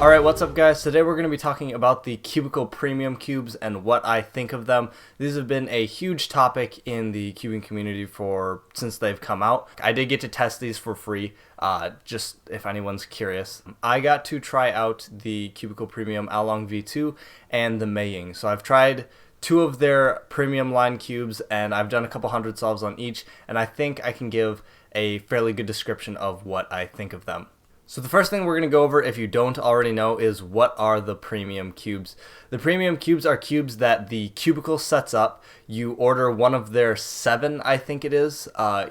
Alright, what's up guys? Today we're going to be talking about the Cubicle Premium Cubes and what I think of them. These have been a huge topic in the cubing community since they've come out. I did get to test these for free, just if anyone's curious. I got to try out the Cubicle Premium Along V2 and the Maying. So I've tried two of their premium line cubes and I've done a couple hundred solves on each, and I think I can give a fairly good description of what I think of them. So the first thing we're going to go over, if you don't already know, is what are the premium cubes. The premium cubes are cubes that the Cubicle sets up. You order one of their 7, I think it is,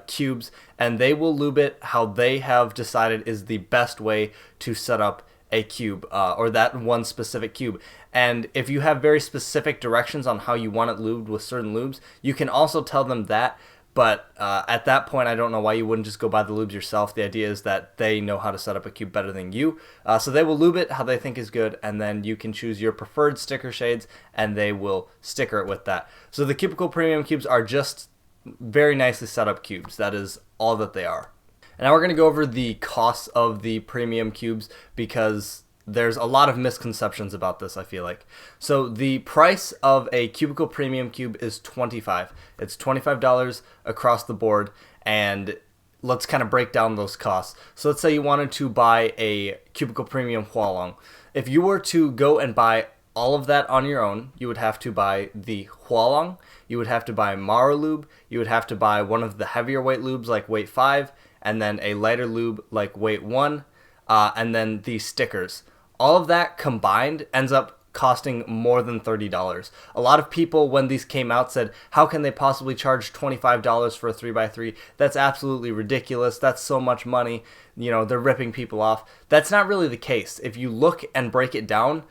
cubes, and they will lube it how they have decided is the best way to set up a cube, or that one specific cube. And if you have very specific directions on how you want it lubed with certain lubes, you can also tell them that. But at that point, I don't know why you wouldn't just go buy the lubes yourself. The idea is that they know how to set up a cube better than you. So they will lube it how they think is good, and then you can choose your preferred sticker shades, and they will sticker it with that. So the Cubicle Premium Cubes are just very nicely set up cubes. That is all that they are. And now we're going to go over the costs of the premium cubes, because there's a lot of misconceptions about this, I feel like. So the price of a Cubicle Premium Cube is $25. It's $25 across the board, and let's kind of break down those costs. So let's say you wanted to buy a Cubicle Premium Hualong. If you were to go and buy all of that on your own, you would have to buy the Hualong, you would have to buy Mara lube, you would have to buy one of the heavier weight lubes like weight 5, and then a lighter lube like weight 1, and then the stickers. All of that combined ends up costing more than $30. A lot of people, when these came out, said, how can they possibly charge $25 for a 3x3? That's absolutely ridiculous. That's so much money. You know, they're ripping people off. That's not really the case. If you look and break it down,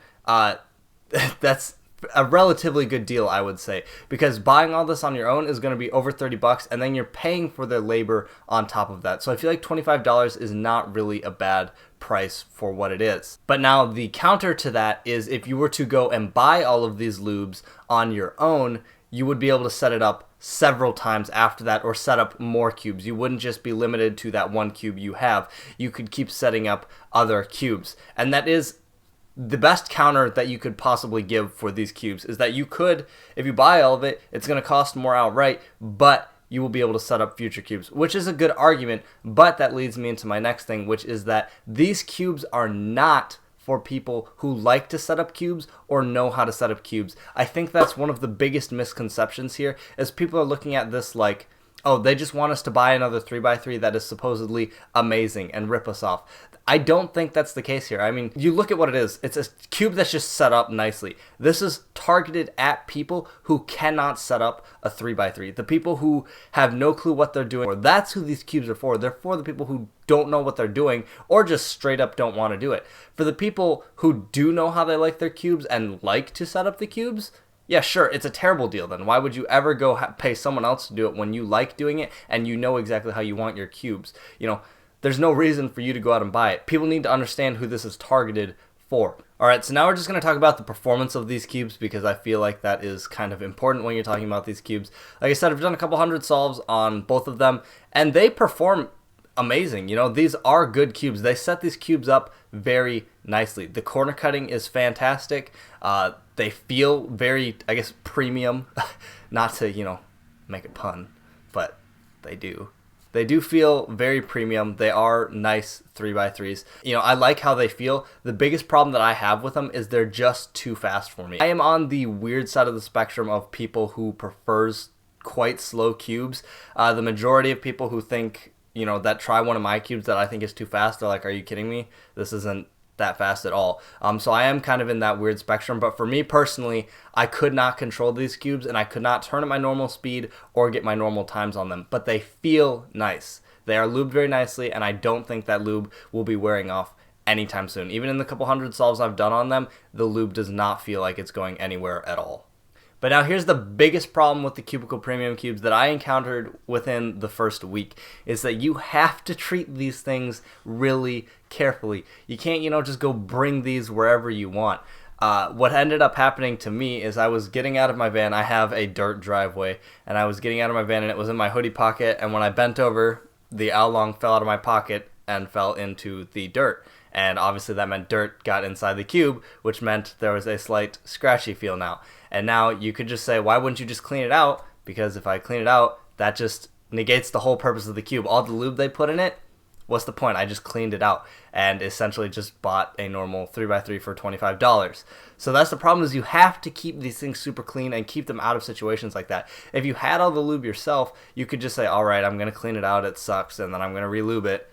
that's a relatively good deal, I would say, because buying all this on your own is going to be over $30, and then you're paying for their labor on top of that. So I feel like $25 is not really a bad price for what it is. But now the counter to that is, if you were to go and buy all of these lubes on your own, you would be able to set it up several times after that, or set up more cubes. You wouldn't just be limited to that one cube you have. You could keep setting up other cubes, and that is the best counter that you could possibly give for these cubes, is that you could, if you buy all of it, it's going to cost more outright, but you will be able to set up future cubes, which is a good argument. But that leads me into my next thing, which is that these cubes are not for people who like to set up cubes or know how to set up cubes. I think that's one of the biggest misconceptions here, is people are looking at this like, oh, they just want us to buy another 3x3 that is supposedly amazing and rip us off. I don't think that's the case here. I mean, you look at what it is. It's a cube that's just set up nicely. This is targeted at people who cannot set up a 3x3. The people who have no clue what they're doing. That's who these cubes are for. They're for the people who don't know what they're doing, or just straight up don't want to do it. For the people who do know how they like their cubes and like to set up the cubes, yeah, sure, it's a terrible deal then. Why would you ever go pay someone else to do it when you like doing it and you know exactly how you want your cubes? You know, there's no reason for you to go out and buy it. People need to understand who this is targeted for. Alright, so now we're just going to talk about the performance of these cubes, because I feel like that is kind of important when you're talking about these cubes. Like I said, I've done a couple hundred solves on both of them, and they perform amazing. You know, these are good cubes. They set these cubes up very nicely. The corner cutting is fantastic. They feel very, I guess, premium. Not to, you know, make a pun, but they do. They do feel very premium. They are nice 3x3s. You know, I like how they feel. The biggest problem that I have with them is they're just too fast for me. I am on the weird side of the spectrum of people who prefers quite slow cubes. The majority of people who think, you know, that try one of my cubes that I think is too fast, they're like, are you kidding me? This isn't that fast at all. So I am kind of in that weird spectrum, but for me personally, I could not control these cubes, and I could not turn at my normal speed or get my normal times on them, but they feel nice. They are lubed very nicely, and I don't think that lube will be wearing off anytime soon. Even in the couple hundred solves I've done on them, the lube does not feel like it's going anywhere at all. But now here's the biggest problem with the Cubicle Premium Cubes that I encountered within the first week, is that you have to treat these things really carefully. You can't, you know, just go bring these wherever you want. What ended up happening to me is I was getting out of my van. I have a dirt driveway, and I was getting out of my van, and it was in my hoodie pocket, and when I bent over, the Along fell out of my pocket and fell into the dirt. and obviously that meant dirt got inside the cube, which meant there was a slight scratchy feel now. And now you could just say, why wouldn't you just clean it out? Because if I clean it out, that just negates the whole purpose of the cube. All the lube they put in it, what's the point? I just cleaned it out and essentially just bought a normal 3x3 for $25. So that's the problem, is you have to keep these things super clean and keep them out of situations like that. If you had all the lube yourself, you could just say, all right, I'm going to clean it out, it sucks, and then I'm going to re-lube it.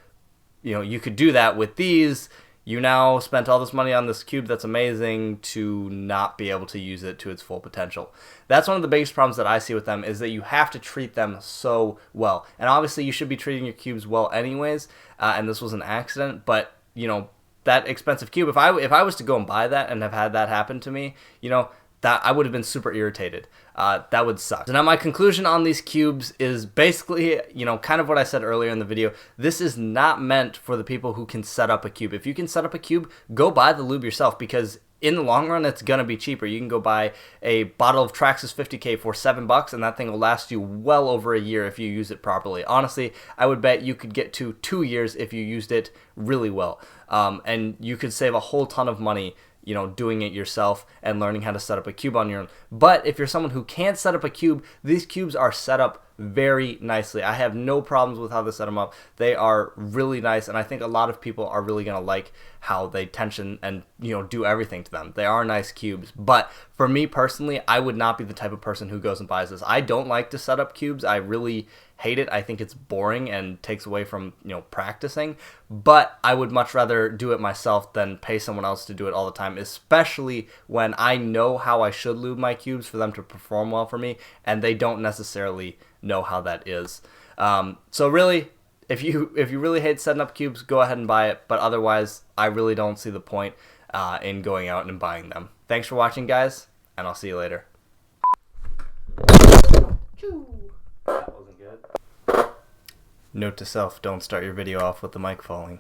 You know, you could do that. With these, you now spent all this money on this cube that's amazing to not be able to use it to its full potential. That's one of the biggest problems that I see with them, is that you have to treat them so well. And obviously you should be treating your cubes well anyways, and this was an accident, but you know, that expensive cube, if I was to go and buy that and have had that happen to me, you know, that I would have been super irritated. That would suck. So now my conclusion on these cubes is basically, you know, kind of what I said earlier in the video. This is not meant for the people who can set up a cube. If you can set up a cube, go buy the lube yourself, because in the long run, it's going to be cheaper. You can go buy a bottle of Traxxas 50K for $7, and that thing will last you well over a year if you use it properly. Honestly, I would bet you could get to 2 years if you used it really well. And you could save a whole ton of money, you know, doing it yourself and learning how to set up a cube on your own. But if you're someone who can't set up a cube, these cubes are set up very nicely. I have no problems with how they set them up. They are really nice, and I think a lot of people are really going to like how they tension and, you know, do everything to them. They are nice cubes, but for me personally, I would not be the type of person who goes and buys this. I don't like to set up cubes. I really hate it. I think it's boring and takes away from, you know, practicing, but I would much rather do it myself than pay someone else to do it all the time, especially when I know how I should lube my cubes for them to perform well for me, and they don't necessarily know how that is. So really, if you really hate setting up cubes, go ahead and buy it, but otherwise I really don't see the point in going out and buying them. Thanks for watching, guys, and I'll see you later. That wasn't good. Note to self, don't start your video off with the mic falling.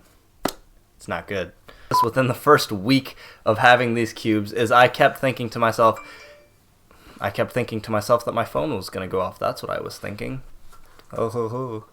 It's not good. Within the first week of having these cubes, is I kept thinking to myself that my phone was going to go off. That's what I was thinking. Oh ho ho.